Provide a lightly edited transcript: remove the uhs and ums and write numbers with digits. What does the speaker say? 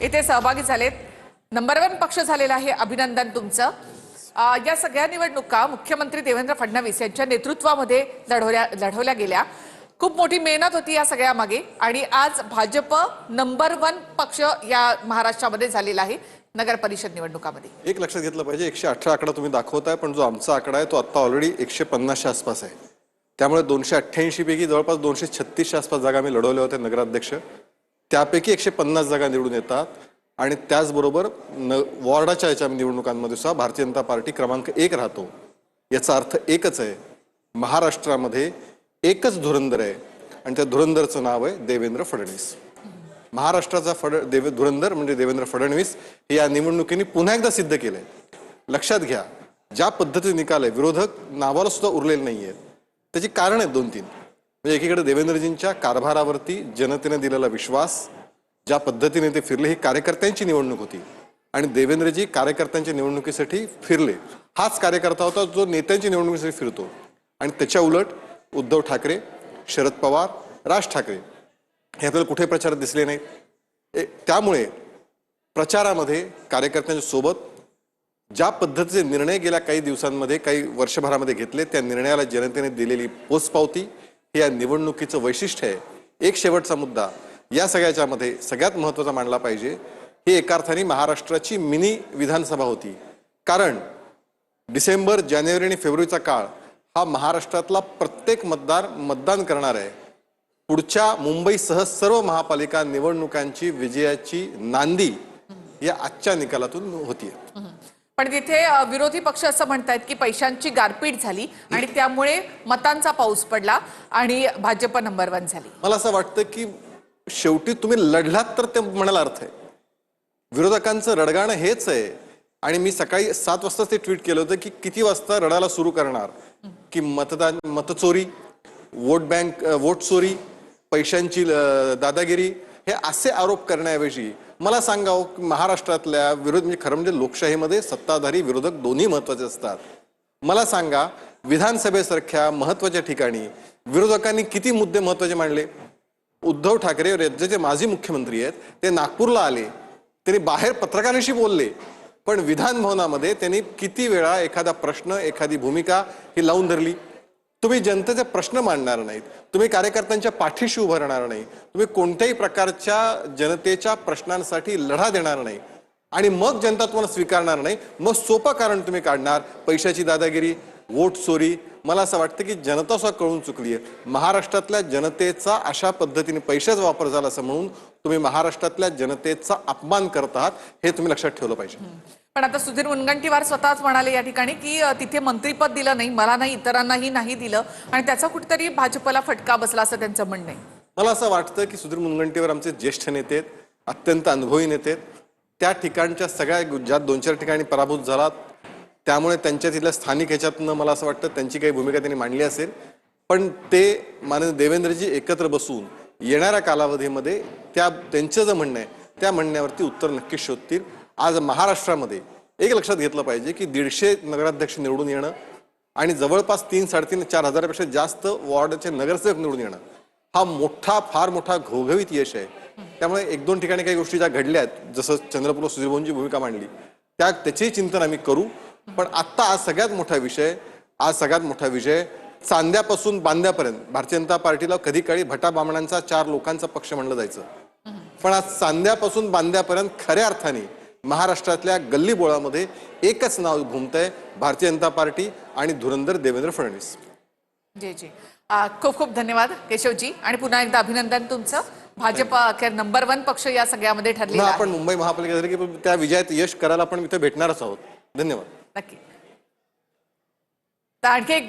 इथे सहभागी झालेत। नंबर 1 पक्ष झालेला आहे, अभिनंदन तुमचं। या सगळ्या निवडणुका मुख्यमंत्री देवेंद्र फडणवीस यांच्या नेतृत्वामध्ये लढवल्या गेल्या। खूप मोठी मेहनत होती या सगळ्या मागे आणि आज भाजप नंबर 1 पक्ष या महाराष्ट्रामध्ये झालेला आहे नगर परिषद निवडणुकामध्ये। एक लक्षात घेतलं पाहिजे, 118 आकडा तुम्ही दाखवताय, पण जो आमचा आकडा आहे तो आता ऑलरेडी 150 च्या आसपास आहे। त्यामुळे 288 पैकी जवळपास 236 च्या आसपास जागा आम्ही लढवल्या होत्या नगराध्यक्ष। त्यापैकी 150 जागा निवडून येतात आणि त्याचबरोबर वॉर्डाच्या याच्या निवडणुकांमध्ये सुद्धा भारतीय जनता पार्टी क्रमांक 1 राहतो। याचा अर्थ एकच आहे, महाराष्ट्रामध्ये एकच धुरंधर आहे आणि त्या धुरंधरचं नाव आहे देवेंद्र फडणवीस। महाराष्ट्राचा धुरंधर म्हणजे देवेंद्र फडणवीस हे या निवडणुकीने पुन्हा एकदा सिद्ध केलंय। लक्षात घ्या, ज्या पद्धतीने निकाल आहे, विरोधक नावाला सुद्धा उरलेले नाहीयेत। त्याची कारण आहेत 2-3। म्हणजे एकीकडे देवेंद्रजींच्या कारभारावरती जनतेने दिलेला विश्वास, ज्या पद्धतीने ते फिरले, ही कार्यकर्त्यांची निवडणूक होती आणि देवेंद्रजी कार्यकर्त्यांच्या निवडणुकीसाठी फिरले। हाच कार्यकर्ता होता जो नेत्यांच्या निवडणुकीसाठी फिरतो। आणि त्याच्या उलट उद्धव ठाकरे, शरद पवार, राज ठाकरे हे आपल्याला कुठे प्रचारात दिसले नाहीत। त्यामुळे प्रचारामध्ये कार्यकर्त्यांच्या सोबत ज्या पद्धतीचे निर्णय गेल्या काही दिवसांमध्ये, काही वर्षभरामध्ये घेतले, त्या निर्णयाला जनतेने दिलेली पोचपावती हे या निवडणुकीचं वैशिष्ट्य आहे। एक शेवटचा मुद्दा या सगळ्याच्यामध्ये सगळ्यात महत्त्वाचा मानला पाहिजे, ही एका अर्थाने महाराष्ट्राची मिनी विधानसभा होती। कारण डिसेंबर, जानेवारी आणि फेब्रुवारीचा काळ हा महाराष्ट्रातला प्रत्येक मतदार मतदान करणार आहे। पुढच्या मुंबईसह सर्व महापालिका निवडणुकांची विजयाची नांदी या आजच्या निकालातून होतीये। पण तिथे विरोधी पक्ष असं म्हणतात की पैशांची गारपीट झाली आणि त्यामुळे मतांचा पाऊस पडला आणि भाजप नंबर 1 झाली। मला असं वाटतं की शेवटी तुम्ही लढलात तर ते म्हणायला अर्थ आहे। विरोधकांचं रडगाणं हेच आहे आणि मी सकाळी 7 वाजता ते ट्विट केलं होतं की किती वाजता रडायला सुरू करणार की मतचोरी, वोट चोरी, पैशांची दादागिरी हे असे आरोप करण्याऐवजी मला सांगावं की महाराष्ट्रातल्या विरोध म्हणजे खरं म्हणजे लोकशाहीमध्ये सत्ताधारी विरोधक दोन्ही महत्वाचे असतात। मला सांगा, विधानसभेसारख्या महत्वाच्या ठिकाणी विरोधकांनी किती मुद्दे महत्वाचे मांडले? उद्धव ठाकरे राज्याचे माजी मुख्यमंत्री आहेत, ते नागपूरला आले, त्यांनी बाहेर पत्रकारांशी बोलले, पण विधान भवनामध्ये त्यांनी किती वेळा एखादा प्रश्न, एखादी भूमिका ही लावून धरली? तुम्ही जनतेचे प्रश्न मांडणार नाहीत, तुम्ही कार्यकर्त्यांच्या पाठीशी उभं राहणार नाही, तुम्ही कोणत्याही प्रकारच्या जनतेच्या प्रश्नांसाठी लढा देणार नाही आणि मग जनता तुम्हाला स्वीकारणार नाही, मग सोपं कारण तुम्ही काढणार पैशाची दादागिरी, वोट चोरी। मला असं वाटतं की जनता सुद्धा कळून चुकली आहे। महाराष्ट्रातल्या जनतेचा अशा पद्धतीने पैशाचा वापर झाला असं म्हणून तुम्ही महाराष्ट्रातल्या जनतेचा अपमान करत आहात, हे तुम्ही लक्षात ठेवलं पाहिजे। पण आता सुधीर मुनगंटीवार स्वतःच म्हणाले या ठिकाणी की तिथे मंत्रीपद दिलं नाही, मला नाही, इतरांनाही नाही दिलं आणि त्याचा कुठेतरी भाजपला फटका बसला असं त्यांचं म्हणणं आहे। मला असं वाटतं की सुधीर मुनगंटीवार आमचे ज्येष्ठ नेते आहेत, अत्यंत अनुभवी नेते आहेत। त्या ठिकाणच्या सगळ्या ज्या 2-4 ठिकाणी पराभूत झालात, त्यामुळे त्यांच्या तिथल्या स्थानिक ह्याच्यातनं मला असं वाटतं त्यांची काही भूमिका त्यांनी मांडली असेल, पण ते माननीय देवेंद्रजी एकत्र बसून येणाऱ्या कालावधीमध्ये त्यांचं जे म्हणणं आहे त्या म्हणण्यावरती उत्तर नक्कीच शोधतील। आज महाराष्ट्रामध्ये एक लक्षात घेतलं पाहिजे की 150 नगराध्यक्ष निवडून येणं आणि जवळपास 3-4.5 हजारापेक्षा जास्त वॉर्डचे नगरसेवक निवडून येणं हा फार मोठा घवघवीत यश आहे। त्यामुळे 1-2 ठिकाणी काही गोष्टी ज्या घडल्या आहेत, जसं चंद्रपूरला सुधीरभाऊंची भूमिका मांडली, त्याचेही चिंतन आम्ही करू। पण आत्ता आज सगळ्यात मोठा विषय चांद्यापासून बांद्यापर्यंत भारतीय जनता पार्टीला कधी काळी भटा बामणांचा 4 लोकांचा पक्ष म्हणलं जायचं, पण आज चांद्यापासून बांद्यापर्यंत खऱ्या अर्थाने महाराष्ट्रातल्या गल्लीबोळामध्ये एकच नाव घुमतंय, भारतीय जनता पार्टी आणि धुरंधर देवेंद्र फडणवीस। जी खूप खूप धन्यवाद केशवजी आणि पुन्हा एकदा अभिनंदन तुमचं। भाजप अखेर नंबर 1 पक्ष या सगळ्यामध्ये ठरलेला आहे। आपण मुंबई महापालिकेत त्या विजयात यश करायला आपण इथे भेटणारच आहोत। धन्यवाद। नक्की। आणखी